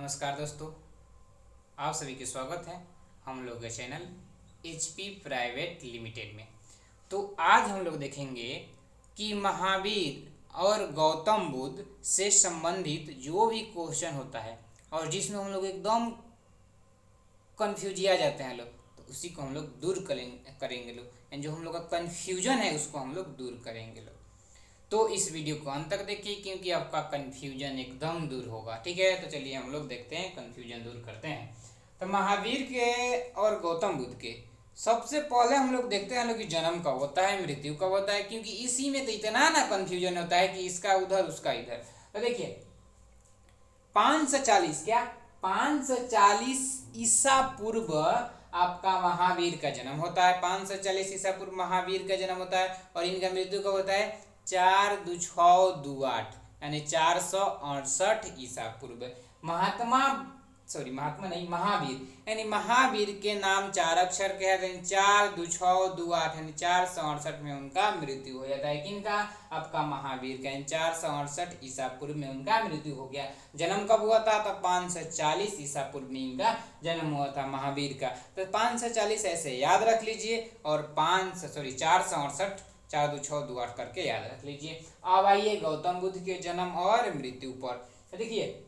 नमस्कार दोस्तों, आप सभी के स्वागत है हम लोग के चैनल HP प्राइवेट लिमिटेड में। तो आज हम लोग देखेंगे कि महावीर और गौतम बुद्ध से संबंधित जो भी क्वेश्चन होता है और जिसमें हम लोग एकदम कन्फ्यूजिया जाते हैं लोग, तो उसी को हम लोग दूर करेंगे लोग, यानी जो हम लोग का कन्फ्यूजन है उसको हम लोग दूर करेंगे लोग। तो इस वीडियो को अंत तक देखिए क्योंकि आपका कन्फ्यूजन एकदम दूर होगा। ठीक है, तो चलिए हम लोग देखते हैं, कन्फ्यूजन दूर करते हैं। तो महावीर के और गौतम बुद्ध के सबसे पहले हम लोग देखते हैं लोग कि जन्म कब होता है, मृत्यु कब होता है, क्योंकि इसी में तो इतना ना कन्फ्यूजन होता है कि इसका उधर उसका इधर। तो देखिए 540 क्या 540 ईसा पूर्व आपका महावीर का जन्म होता है। 540 ईसा पूर्व महावीर का जन्म होता है और इनका मृत्यु कब होता है 4-2-6-2-8 यानी 468 ईसा पूर्व। महात्मा नहीं, महावीर यानी महावीर के नाम 4 अक्षर के हैं, 4-2-6-2-8 यानी 468 में उनका मृत्यु हो जाता है। किनका? आपका महावीर का, 468 ईसा पूर्व में उनका मृत्यु हो गया। जन्म कब हुआ था? तो 540 ईसा पूर्व में इनका जन्म हुआ था महावीर का। तो 540 ऐसे याद रख लीजिए और 468 4-2-6-2-8 करके याद रख लीजिए। अब आइए गौतम बुद्ध के जन्म और मृत्यु पर। देखिए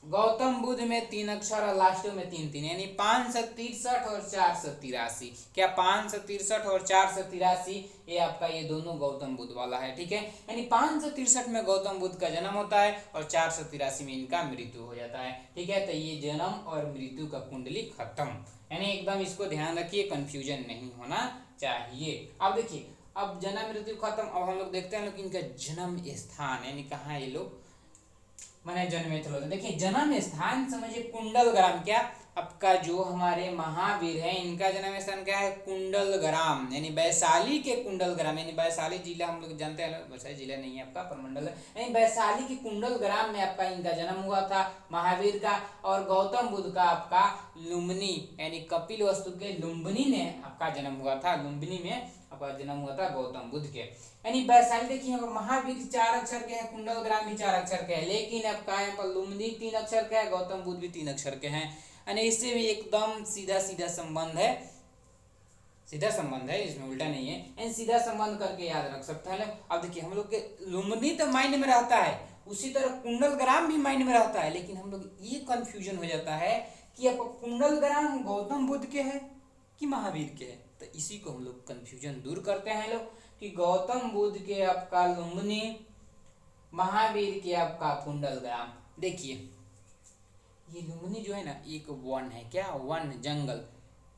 गौतम बुद्ध में 3 अक्षर और लास्ट में 3 यानी 563 और 483। क्या 563 और 483 ये आपका ये दोनों गौतम बुद्ध वाला है। ठीक है, यानी 563 में गौतम बुद्ध का जन्म होता है और 483 में इनका मृत्यु हो जाता है। ठीक है, तो ये जन्म और मृत्यु का कुंडली खत्म, यानी एकदम इसको ध्यान रखिए, कंफ्यूजन नहीं होना चाहिए। अब देखिए अब जन्म मृत्यु खत्म। अब हम लोग देखते हैं लोग इनका जन्म स्थान यानी कहाँ ये लोग मैंने जन्मे थे। देखिए जन्म स्थान समझिए कुंडल ग्राम। क्या आपका जो हमारे महावीर है इनका जन्म स्थान क्या है? कुंडल ग्राम यानी वैशाली के कुंडल ग्राम, यानी वैशाली जिला हम लोग जानते हैं, वैशाली जिला नहीं है आपका प्रमंडल है, यानी वैशाली के कुंडल ग्राम में आपका इनका जन्म हुआ था महावीर का। और गौतम बुद्ध का आपका लुम्बिनी यानी कपिल वस्तु के लुम्बिनी में आपका जन्म हुआ था। लुम्बिनी में आपका जन्म हुआ था गौतम बुद्ध के। यानी वैशाली देखिए महावीर 4 अक्षर के हैं, कुंडल ग्राम भी 4 अक्षर के हैं, लेकिन आपका यहाँ पर लुम्बिनी 3 अक्षर के है, गौतम बुद्ध भी 3 अक्षर के हैं। यानी इससे भी एकदम सीधा सीधा संबंध है, सीधा संबंध है, इसमें उल्टा नहीं है, यानी सीधा संबंध करके याद रख सकते हैं। अब देखिए हम लोग के लुम्बिनी तो माइंड में रहता है, उसी तरह कुंडल ग्राम भी माइंड में रहता है, लेकिन हम लोग ये कंफ्यूजन हो जाता है कि आपको कुंडल ग्राम गौतम बुद्ध के है कि महावीर के है। तो इसी को हम लोग कंफ्यूजन दूर करते हैं लोग कि गौतम बुद्ध के आपका लुम्बिनी, महावीर के आपका कुंडल ग्राम। देखिए ये लुम्बिनी जो है ना एक वन है। क्या? वन, जंगल।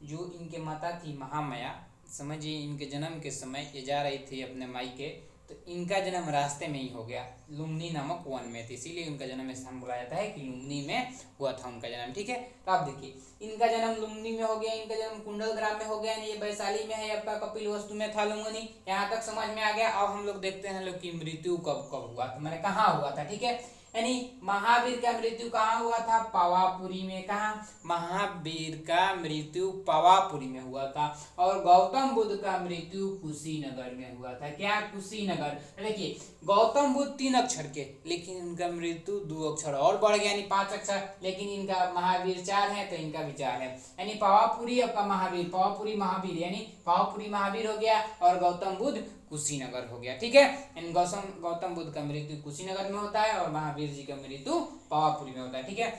जो इनके माता थी महामाया, समझिए इनके जन्म के समय ये जा रही थी अपने मायके, तो इनका जन्म रास्ते में ही हो गया, लुम्बिनी नामक वन में थी, इसीलिए उनका जन्म स्थान बुलाया जाता है कि लुम्बिनी में हुआ था उनका जन्म। ठीक है, तो आप देखिए इनका जन्म लुम्बिनी में हो गया, इनका जन्म कुंडल ग्राम में हो गया, ये वैशाली में है आपका, कपिल वस्तु में था लुम्बिनी। यहाँ तक समझ में आ गया। अब हम लोग देखते हैं लोग की मृत्यु कब कब हुआ था, मैंने कहाँ हुआ था। ठीक है, यानी महावीर का मृत्यु कहाँ हुआ था? पावापुरी में। कहाँ? महावीर का मृत्यु पावापुरी में हुआ था। और गौतम बुद्ध का मृत्यु कुशीनगर में हुआ था। क्या? कुशीनगर। देखिए गौतम बुद्ध 3 अक्षर के, लेकिन इनका मृत्यु 2 अक्षर और बढ़ गया यानी 5 अक्षर, लेकिन इनका महावीर 4 है तो इनका भी 4 है, यानी पावापुरी आपका महावीर, पावापुरी महावीर यानी पावापुरी महावीर हो गया और गौतम बुद्ध कुशीनगर हो गया। ठीक है, इन गौतम बुद्ध का मृत्यु कुशीनगर में होता है और महावीर जी का मृत्यु पावापुरी में होता है। ठीक है,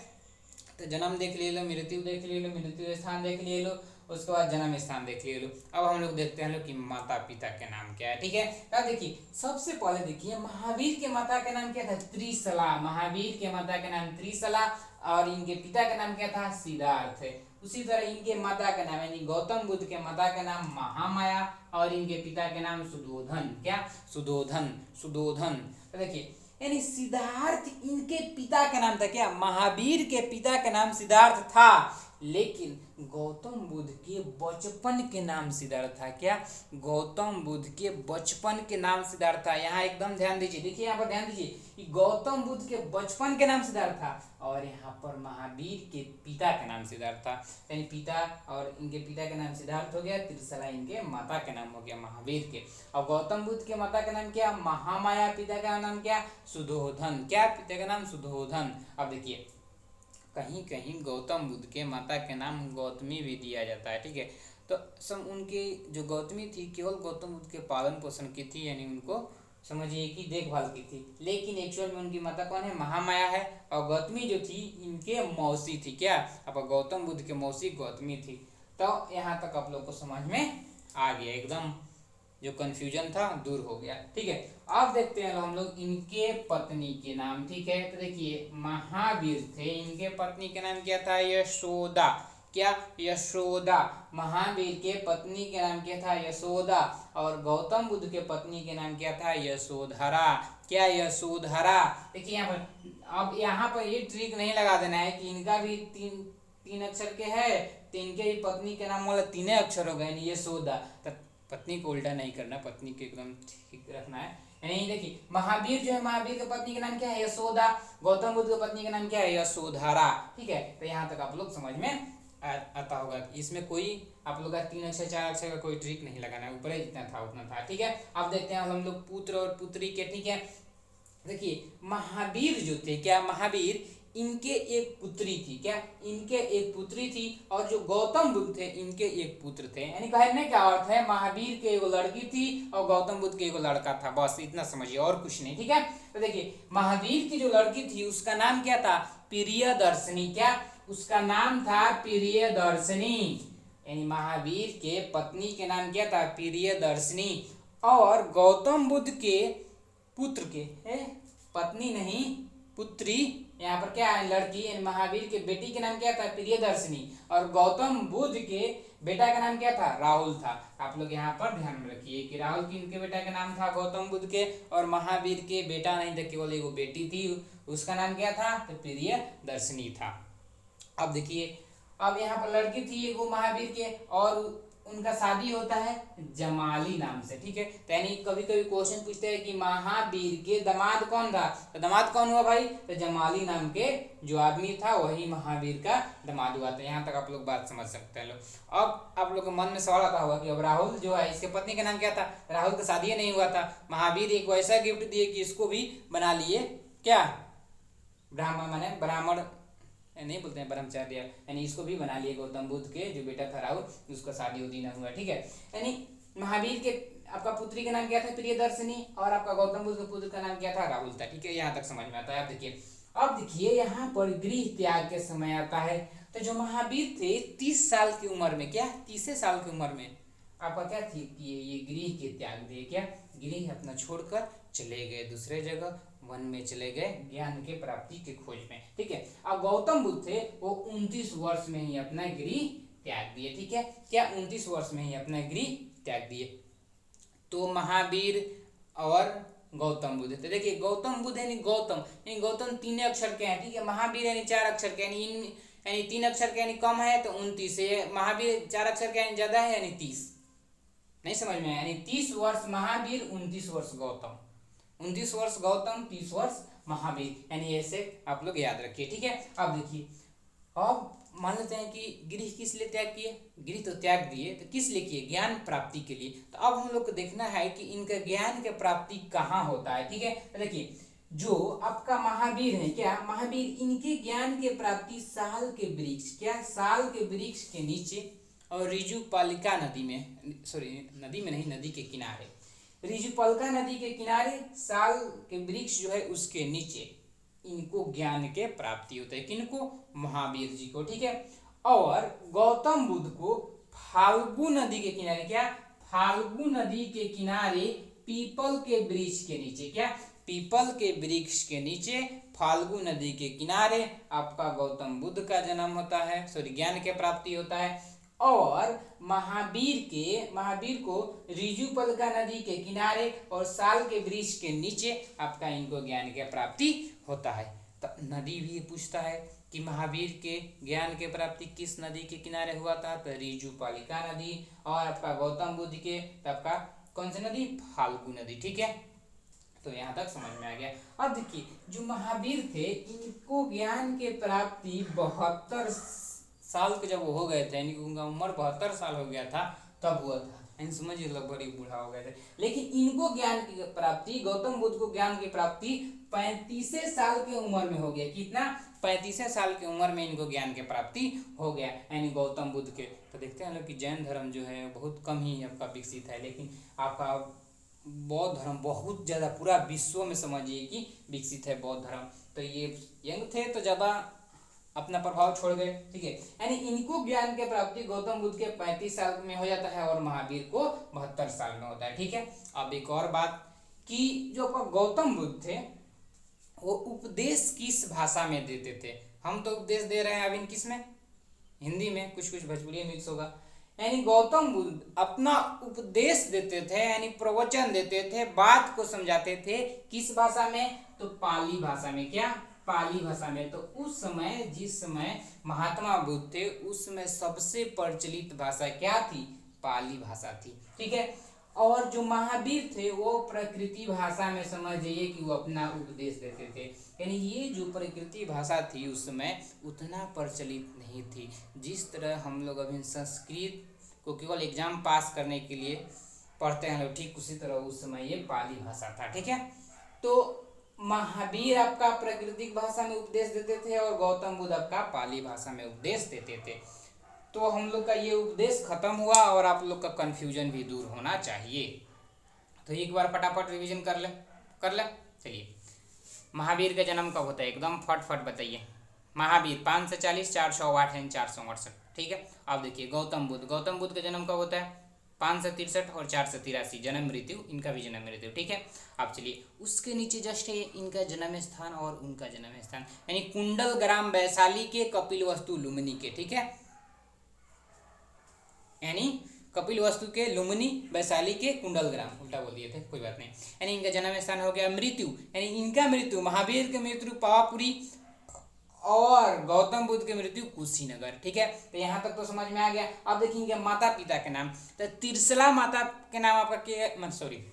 तो जन्म देख लिए लो, मृत्यु देख लिए लो, मृत्यु स्थान देख लिए लो, उसके बाद जन्म स्थान देख लिए लो। अब हम लोग देखते हैं लोग कि माता पिता के नाम क्या है। ठीक है, अब देखिए सबसे पहले देखिए महावीर के माता का नाम क्या था? त्रिशला। महावीर के माता का नाम त्रिशला और इनके पिता का नाम क्या था? सिद्धार्थ। उसी तरह इनके माता का नाम यानी गौतम बुद्ध के माता का नाम महामाया और इनके पिता के नाम सुधोधन। क्या? सुधोधन। तो देखिए यानी सिद्धार्थ इनके पिता का नाम था। क्या? महावीर के पिता का नाम सिद्धार्थ था, लेकिन गौतम बुद्ध के बचपन के नाम सिद्धार्थ था। क्या? गौतम बुद्ध के बचपन के नाम सिद्धार्थ था। यहाँ एकदम ध्यान दीजिए, देखिए यहाँ पर ध्यान दीजिए कि गौतम बुद्ध के बचपन के नाम सिद्धार्थ था और यहाँ पर महावीर के पिता का नाम सिद्धार्थ था, यानी पिता और इनके पिता का नाम सिद्धार्थ हो गया, त्रिशला इनके माता का नाम हो गया महावीर के। और गौतम बुद्ध के माता का नाम क्या? महामाया। पिता का नाम क्या? सुधोधन। क्या? पिता का नाम सुधोधन। अब देखिए कहीं कहीं गौतम बुद्ध के माता के नाम गौतमी भी दिया जाता है, ठीक है। तो सब उनके जो गौतमी थी केवल गौतम बुद्ध के पालन पोषण की थी, यानी उनको समझिए कि देखभाल की थी, लेकिन एक्चुअल में उनकी माता कौन है, महामाया है। और गौतमी जो थी इनके मौसी थी, क्या, अब गौतम बुद्ध के मौसी गौतमी थी। तो यहाँ तक आप लोग को समझ में आ गया, एकदम जो कंफ्यूजन था दूर हो गया, ठीक है। अब देखते हैं हम लोग इनके पत्नी के नाम, ठीक है। तो देखिए महावीर थे, इनके पत्नी के नाम क्या था, यशोदा, क्या, यशोदा। महावीर के पत्नी के नाम क्या था, यशोदा। और गौतम बुद्ध के पत्नी के नाम क्या था, यशोधरा, क्या, यशोधरा। देखिए यहाँ पर, अब यहाँ पर ये ट्रिक नहीं लगा देना है कि इनका भी तीन अक्षर के है तो इनके भी पत्नी के नाम वाला तीन अक्षर हो गए, यशोदा। तो पत्नी को उल्टा नहीं करना, पत्नी को एकदम ठीक रखना है। यानी देखिए महावीर जो है, महावीर की पत्नी का नाम क्या है, यशोदा। गौतम बुद्ध की पत्नी का नाम क्या है, यशोधरा, ठीक है। तो यहाँ तक आप लोग समझ में आता होगा कि इसमें कोई आप लोग का 3 अक्षर 4 अक्षर का कोई ट्रिक नहीं लगाना है, ऊपर जितना था उतना था, ठीक है। अब देखते हैं हम लोग पुत्र और पुत्री के, ठीक है। देखिए महावीर जो थे, क्या, महावीर इनके एक पुत्री थी, क्या, इनके एक पुत्री थी। और जो गौतम बुद्ध थे इनके एक पुत्र थे, यानी कहने का अर्थ है महावीर के एगो लड़की थी और गौतम बुद्ध के एगो लड़का था, बस इतना समझिए और कुछ नहीं, ठीक है। तो देखिए महावीर की जो लड़की थी उसका नाम क्या था, प्रियदर्शनी, क्या, उसका नाम था प्रियदर्शनी। यानी महावीर के पत्नी के नाम क्या था, प्रियदर्शनी। और गौतम बुद्ध के पुत्र के पत्नी नहीं पुत्री, यहाँ पर क्या है, लड़की, यानी महावीर के बेटी के नाम क्या था, प्रियदर्शनी। और गौतम बुद्ध के बेटा का नाम क्या था, राहुल था। आप लोग यहाँ पर ध्यान में रखिए कि राहुल की इनके बेटा का नाम था गौतम बुद्ध के, और महावीर के बेटा नहीं था, केवल एगो बेटी थी, उसका नाम क्या था, तो प्रियदर्शनी था। अब देखिए, अब यहाँ पर लड़की थी एगो महावीर के, और उनका शादी होता है जमाली नाम से, ठीक है। तो यानी कभी कभी क्वेश्चन पूछते हैं कि महावीर के दामाद कौन था, तो दामाद कौन हुआ भाई, तो जमाली नाम के जो आदमी था वही महावीर का दामाद हुआ था। यहाँ तक आप लोग बात समझ सकते हैं लोग। अब आप लोग के मन में सवाल आता होगा कि अब राहुल जो है इसके पत्नी का नाम क्या था, राहुल का शादी नहीं हुआ था, महावीर एक वैसा गिफ्ट दिए कि इसको भी बना लिए, क्या, ब्राह्मण, माने ब्राह्मण नहीं बोलते हैं, ब्रह्मचार्य, यानी इसको भी बना लिए गौतम बुद्ध के जो बेटा था राहुल, उसका शादी उदी ना हुआ, ठीक है। यानी महावीर के आपका पुत्री का नाम क्या था, प्रियदर्शनी, और आपका गौतम बुद्ध के पुत्र का नाम क्या था, राहुल था, ठीक है। यहाँ तक समझ में आता है। अब देखिए यहाँ पर गृह त्याग के समय आता है। तो जो महावीर थे 30 साल की उम्र में, क्या, 30 साल की उम्र में आपका क्या थी कि ये गृह के त्याग दिए, क्या, गृह अपना छोड़कर चले गए दूसरे जगह, वन में चले गए ज्ञान के प्राप्ति के खोज में, ठीक है। अब गौतम बुद्ध थे वो 29 वर्ष में ही अपना गृह त्याग दिए, ठीक है, क्या, 29 वर्ष में ही अपना गृह त्याग दिए। तो महावीर और गौतम बुद्ध, तो देखिए गौतम बुद्ध यानी गौतम 3 अक्षर के हैं, ठीक है। महावीर यानी 4 अक्षर के, यानी 3 अक्षर के यानी कम है तो 29 है, महावीर 4 अक्षर के यानी ज्यादा है यानी 30, नहीं समझ में, यानी 30 वर्ष महावीर, 29 वर्ष गौतम, 29 वर्ष गौतम, 30 वर्ष महावीर, यानी ऐसे आप लोग याद रखिए, ठीक है। अब देखिए, अब मान लेते हैं कि गृह किस लिए त्याग किए, गृह तो त्याग दिए, तो किस लिए किए, ज्ञान प्राप्ति के लिए। तो अब हम लोग को देखना है कि इनका ज्ञान के प्राप्ति कहाँ होता है, ठीक है। तो देखिए जो आपका महावीर है, क्या, महावीर इनके ज्ञान के प्राप्ति साल के वृक्ष, क्या, साल के वृक्ष के नीचे और ऋजुपालिका नदी में, सॉरी नदी में नहीं, नदी के किनारे, ऋजुपालिका नदी के किनारे साल के वृक्ष जो है उसके नीचे इनको ज्ञान के प्राप्ति होता है, किनको, महावीर जी को, ठीक है। और गौतम बुद्ध को फाल्गु नदी के किनारे, क्या, फाल्गु नदी के किनारे पीपल के वृक्ष के नीचे, क्या, पीपल के वृक्ष के नीचे फाल्गु नदी के किनारे आपका गौतम बुद्ध का जन्म होता है, सॉरी ज्ञान के प्राप्ति होता है। और महावीर को ऋजुपालिका नदी के किनारे और साल के वृक्ष के नीचे आपका इनको ज्ञान के प्राप्ति होता है। तो नदी भी पूछता है कि महावीर के ज्ञान के प्राप्ति किस नदी के किनारे हुआ था, तो ऋजुपालिका नदी, और आपका गौतम बुद्ध के तो आपका कौन सी नदी, फाल्गु नदी, ठीक है। तो यहाँ तक समझ में आ गया। अब देखिए जो महावीर थे इनको ज्ञान के प्राप्ति 72 साल के जब वो हो गए थे, यानी उनका उम्र 72 साल हो गया था तब हुआ था, यानी समझिए लगभग बड़ी बूढ़ा हो गए थे। लेकिन इनको ज्ञान की प्राप्ति, गौतम बुद्ध को ज्ञान की प्राप्ति 35 साल की उम्र में हो गया, कितना, 35 साल की उम्र में इनको ज्ञान की प्राप्ति हो गया, यानी गौतम बुद्ध के। तो देखते हैं लोग कि जैन धर्म जो है बहुत कम ही आपका विकसित है, लेकिन आपका बौद्ध धर्म बहुत ज़्यादा पूरा विश्व में समझिए कि विकसित है बौद्ध धर्म। तो ये यंग थे तो ज़्यादा अपना प्रभाव छोड़ गए, ठीक है। यानी इनको ज्ञान की प्राप्ति गौतम बुद्ध के 35 साल में हो जाता है और महावीर को 72 साल में होता है, ठीक है। अब एक और बात कि जो गौतम बुद्ध थे वो उपदेश किस भाषा में देते थे। हम तो उपदेश दे रहे हैं अब इन किस में, हिंदी में, कुछ कुछ भोजपुरी मिक्स होगा। यानी गौतम बुद्ध अपना उपदेश देते थे, यानी प्रवचन देते थे, बात को समझाते थे किस भाषा में, तो पाली भाषा में। क्या, पाली भाषा में। तो उस समय जिस समय महात्मा बुद्ध थे उस समय सबसे प्रचलित भाषा क्या थी, पाली भाषा थी, ठीक है। और जो महावीर थे वो प्रकृति भाषा में समझ जाइए कि वो अपना उपदेश देते थे। यानी ये जो प्रकृति भाषा थी उस समय उतना प्रचलित नहीं थी। जिस तरह हम लोग अभी संस्कृत को केवल एग्जाम पास करने के लिए पढ़ते हैं लोग, ठीक उसी तरह उस समय ये पाली भाषा था, ठीक है। तो महावीर आपका प्राकृतिक भाषा में उपदेश देते थे और गौतम बुद्ध आपका पाली भाषा में उपदेश देते थे। तो हम लोग का ये उपदेश खत्म हुआ और आप लोग का कन्फ्यूजन भी दूर होना चाहिए। तो एक बार फटाफट रिवीजन कर ले। चलिए, महावीर का जन्म कब होता है, एकदम फट बताइए। महावीर 540 408 एंड 468, ठीक है। अब देखिए गौतम बुद्ध का जन्म कब होता है, 563 और 483, जन्म मृत्यु, इनका भी जन्म मृत्यु, ठीक है। अब चलिए उसके नीचे जस्ट है इनका जन्म स्थान और उनका जन्म स्थान, यानी कुंडल ग्राम वैशाली के, कपिलवस्तु लुम्बिनी के, ठीक है। यानी कपिलवस्तु के, लुम्बिनी, वैशाली के, कुंडल ग्राम, उल्टा बोल दिए थे, कोई बात नहीं। यानी इनका जन्म स्थान हो गया। मृत्यु, यानी इनका मृत्यु, महावीर की मृत्यु पावापुरी और गौतम बुद्ध की मृत्यु कुशीनगर, ठीक है। तो यहाँ तक तो समझ में आ गया। अब देखेंगे माता पिता के नाम। तो तिरसला माता के नाम आपका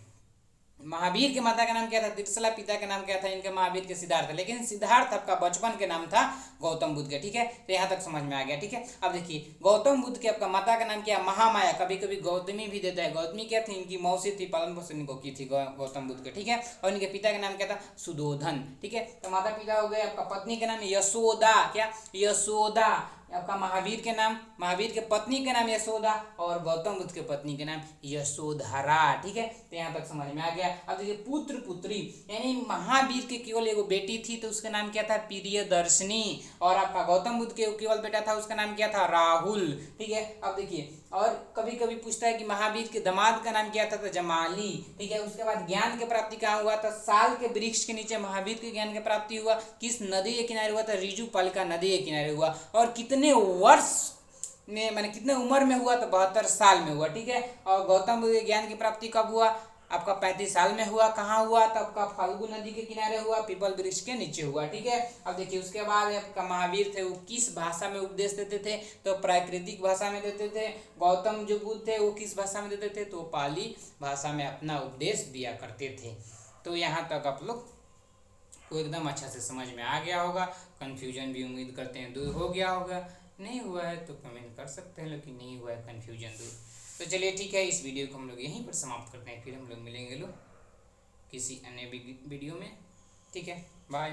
महावीर के माता का नाम क्या था, तिरसला। पिता का नाम क्या था इनके, महावीर के सिद्धार्थ। लेकिन सिद्धार्थ आपका बचपन के नाम था गौतम बुद्ध के, ठीक है। तो यहाँ तक समझ में आ गया, ठीक है। अब देखिए गौतम बुद्ध के आपका माता का नाम क्या, महामाया, कभी कभी गौतमी भी देता है। गौतमी क्या थी, इनकी मौसी थी, पालन पोषण इनको की थी गौतम बुद्ध के, ठीक है। और इनके पिता का नाम क्या था, सुदोधन, ठीक है। तो माता पिता हो गए। आपका पत्नी का नाम यशोदा, क्या, यशोदा। आपका महावीर के नाम, महावीर के पत्नी के नाम यशोदा और गौतम बुद्ध के पत्नी के नाम यशोधरा, ठीक है। तो यहाँ तक समझ में आ गया। अब देखिए पुत्र पुत्री, यानी महावीर के केवल एगो बेटी थी तो उसका नाम क्या था, प्रियदर्शनी। और आपका गौतम बुद्ध के केवल बेटा था, उसका नाम क्या था, राहुल, ठीक है। अब देखिए और कभी कभी पूछता है कि महावीर के दामाद का नाम क्या था, तो जमाली, ठीक है। उसके बाद ज्ञान की प्राप्ति कहाँ हुआ था, साल के वृक्ष के नीचे महावीर के ज्ञान की प्राप्ति हुआ। किस नदी के किनारे हुआ था, ऋजुपालिका नदी के किनारे हुआ। और कितने वर्ष में, माने कितने उम्र में हुआ, तो 72 साल में हुआ, ठीक है। और गौतम बुद्ध के ज्ञान की प्राप्ति कब हुआ, आपका 35 साल में हुआ। कहाँ हुआ, तो आपका फाल्गु नदी के किनारे हुआ, पीपल वृक्ष के नीचे हुआ, ठीक है। अब देखिए उसके बाद आपका महावीर थे वो किस भाषा में उपदेश देते थे, तो प्राकृतिक भाषा में देते थे। गौतम जो बुद्ध थे वो किस भाषा में देते थे, तो पाली भाषा में अपना उपदेश दिया करते थे। तो यहाँ तक आप लोग को एकदम अच्छा से समझ में आ गया होगा। कन्फ्यूजन भी उम्मीद करते हैं दूर हो गया होगा। नहीं हुआ है तो कमेंट कर सकते हैं, लेकिन नहीं हुआ है कन्फ्यूजन दूर। तो चलिए ठीक है, इस वीडियो को हम लोग यहीं पर समाप्त करते हैं। फिर हम लोग मिलेंगे लोग किसी अन्य वीडियो में, ठीक है। बाय।